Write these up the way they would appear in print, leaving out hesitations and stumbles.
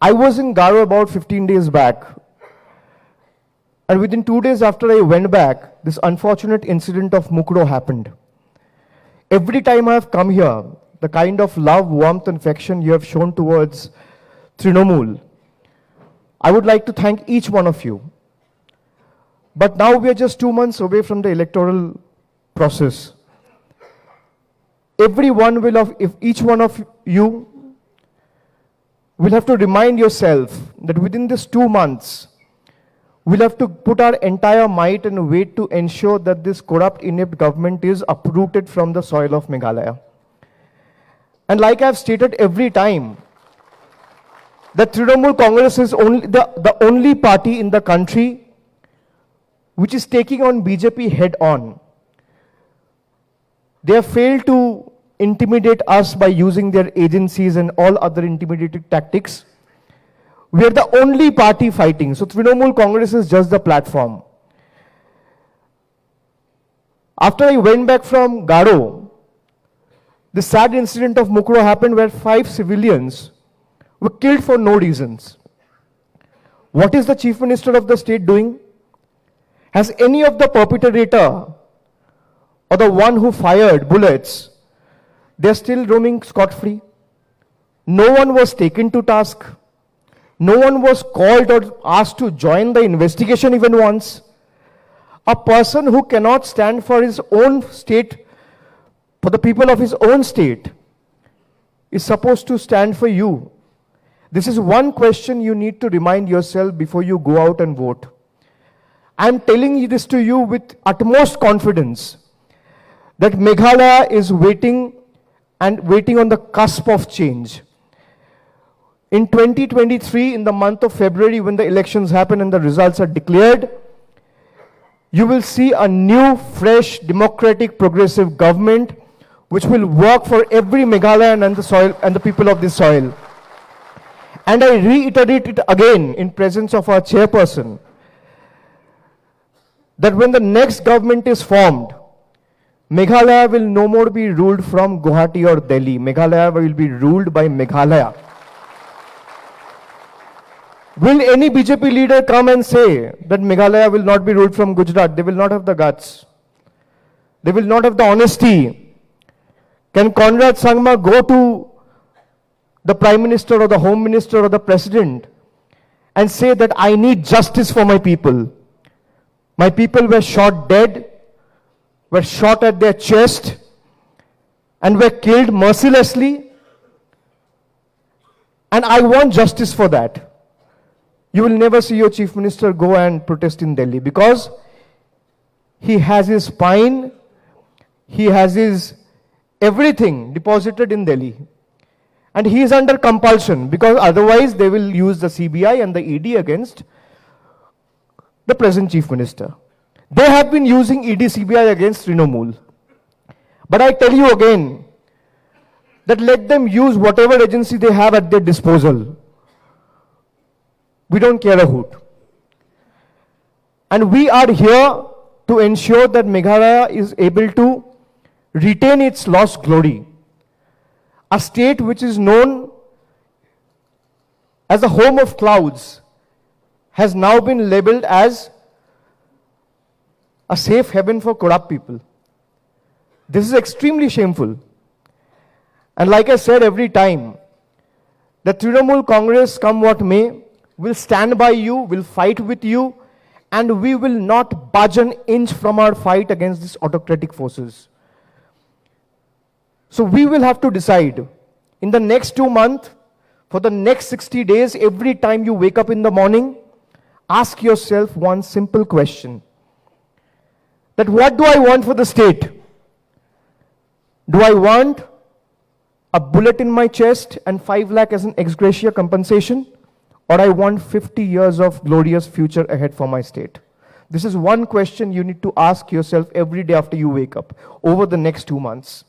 I was in Garo about 15 days back. And within 2 days after I went back, this unfortunate incident of Mukro happened. Every time I have come here, the kind of love, warmth, and affection you have shown towards Trinamool, I would like to thank each one of you. But now we are just 2 months away from the electoral process. If each one of you will have to remind yourself that within this 2 months, we'll have to put our entire might and weight to ensure that this corrupt, inept government is uprooted from the soil of Meghalaya. And like I've stated every time, that Trinamool Congress is the only party in the country which is taking on BJP head on. They have failed to intimidate us by using their agencies and all other intimidating tactics. We are the only party fighting. So Trinamool Congress is just the platform. After I went back from Garo, the sad incident of Mukro happened where 5 civilians were killed for no reasons. What is the Chief Minister of the state doing? Has any of the perpetrator or the one who fired bullets, they're still roaming scot-free? No one was taken to task. No one was called or asked to join the investigation even once. A person who cannot stand for his own state, for the people of his own state, is supposed to stand for you. This is one question you need to remind yourself before you go out and vote. I am telling this to you with utmost confidence that Meghalaya is waiting on the cusp of change. In 2023, in the month of February, when the elections happen and the results are declared, you will see a new, fresh, democratic, progressive government which will work for every Meghalayan and the soil and the people of this soil. And I reiterate it again in presence of our chairperson, that when the next government is formed, Meghalaya will no more be ruled from Guwahati or Delhi. Meghalaya will be ruled by Meghalaya. Will any BJP leader come and say that Meghalaya will not be ruled from Gujarat? They will not have the guts. They will not have the honesty. Can Conrad Sangma go to the Prime Minister or the Home Minister or the President and say that I need justice for my people? My people were shot dead, were shot at their chest, and were killed mercilessly. And I want justice for that. You will never see your Chief Minister go and protest in Delhi because he has his spine, he has his everything deposited in Delhi. And he is under compulsion because otherwise they will use the CBI and the ED against the present Chief Minister. They have been using ED CBI against Trinamool. But I tell you again that let them use whatever agency they have at their disposal. We don't care a hoot. And we are here to ensure that Meghalaya is able to retain its lost glory. A state which is known as the home of clouds has now been labeled as a safe haven for corrupt people. This is extremely shameful. And like I said every time, the Trinamool Congress, come what may, will stand by you, will fight with you, and we will not budge an inch from our fight against these autocratic forces. So we will have to decide in the next 2 months, for the next 60 days, every time you wake up in the morning, ask yourself one simple question. That what do I want for the state? Do I want a bullet in my chest and 5 lakh as an ex gratia compensation? Or I want 50 years of glorious future ahead for my state? This is one question you need to ask yourself every day after you wake up over the next 2 months.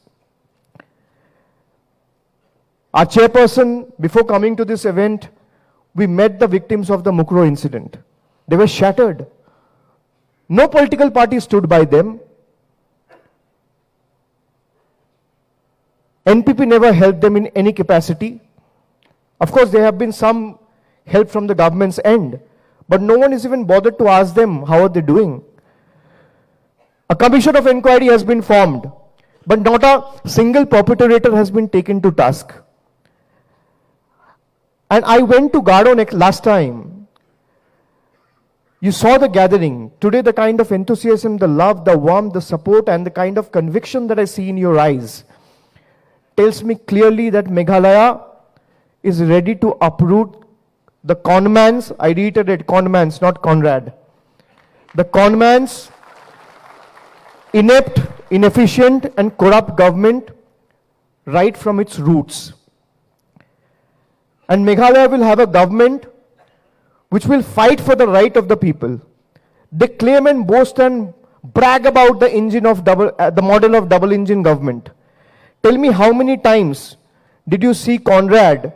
Our chairperson, before coming to this event, we met the victims of the Mukro incident. They were shattered. No political party stood by them. NPP never helped them in any capacity. Of course, there have been some help from the government's end. But no one is even bothered to ask them how are they doing. A commission of inquiry has been formed, but not a single perpetrator has been taken to task. And I went to Garo last time. You saw the gathering. Today, the kind of enthusiasm, the love, the warmth, the support, and the kind of conviction that I see in your eyes tells me clearly that Meghalaya is ready to uproot the conmans. I reiterate, conmans, not Conrad. The conmans, inept, inefficient, and corrupt government right from its roots. And Meghalaya will have a government which will fight for the right of the people. They claim and boast and brag about the the model of double engine government. Tell me, how many times did you see Conrad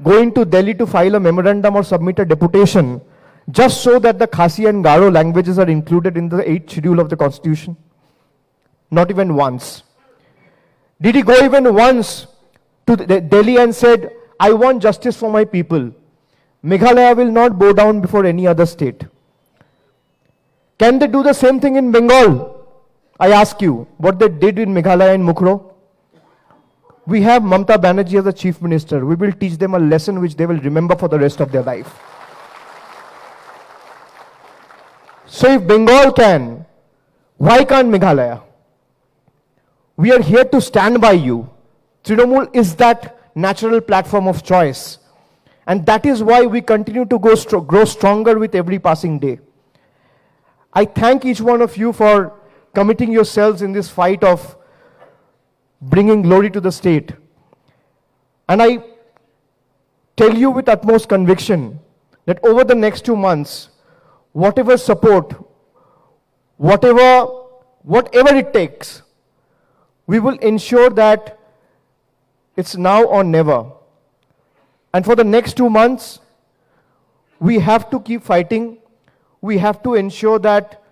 going to Delhi to file a memorandum or submit a deputation just so that the Khasi and Garo languages are included in the 8th schedule of the constitution? Not even once. Did he go even once to Delhi and said, I want justice for my people? Meghalaya will not bow down before any other state. Can they do the same thing in Bengal? I ask you, what they did in Meghalaya and Mukro? We have Mamata Banerjee as the chief minister. We will teach them a lesson which they will remember for the rest of their life. So if Bengal can, why can't Meghalaya? We are here to stand by you. Trinamool is that natural platform of choice. And that is why we continue to grow stronger with every passing day. I thank each one of you for committing yourselves in this fight of bringing glory to the state. And I tell you with utmost conviction that over the next 2 months, whatever support, whatever it takes, we will ensure that it's now or never. And for the next 2 months, we have to keep fighting. We have to ensure that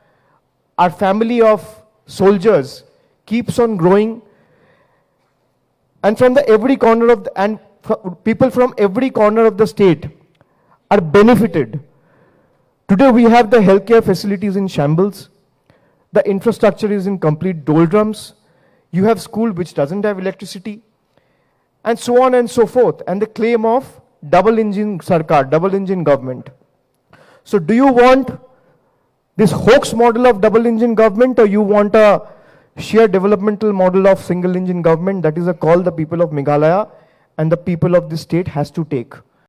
our family of soldiers keeps on growing. And from every corner of people from every corner of the state are benefited. Today we have the healthcare facilities in shambles. The infrastructure is in complete doldrums. You have school which doesn't have electricity. And so on and so forth. And the claim of double engine sarkar, double engine government. So do you want this hoax model of double engine government, or you want a sheer developmental model of single engine government? That is a call the people of Meghalaya and the people of this state has to take.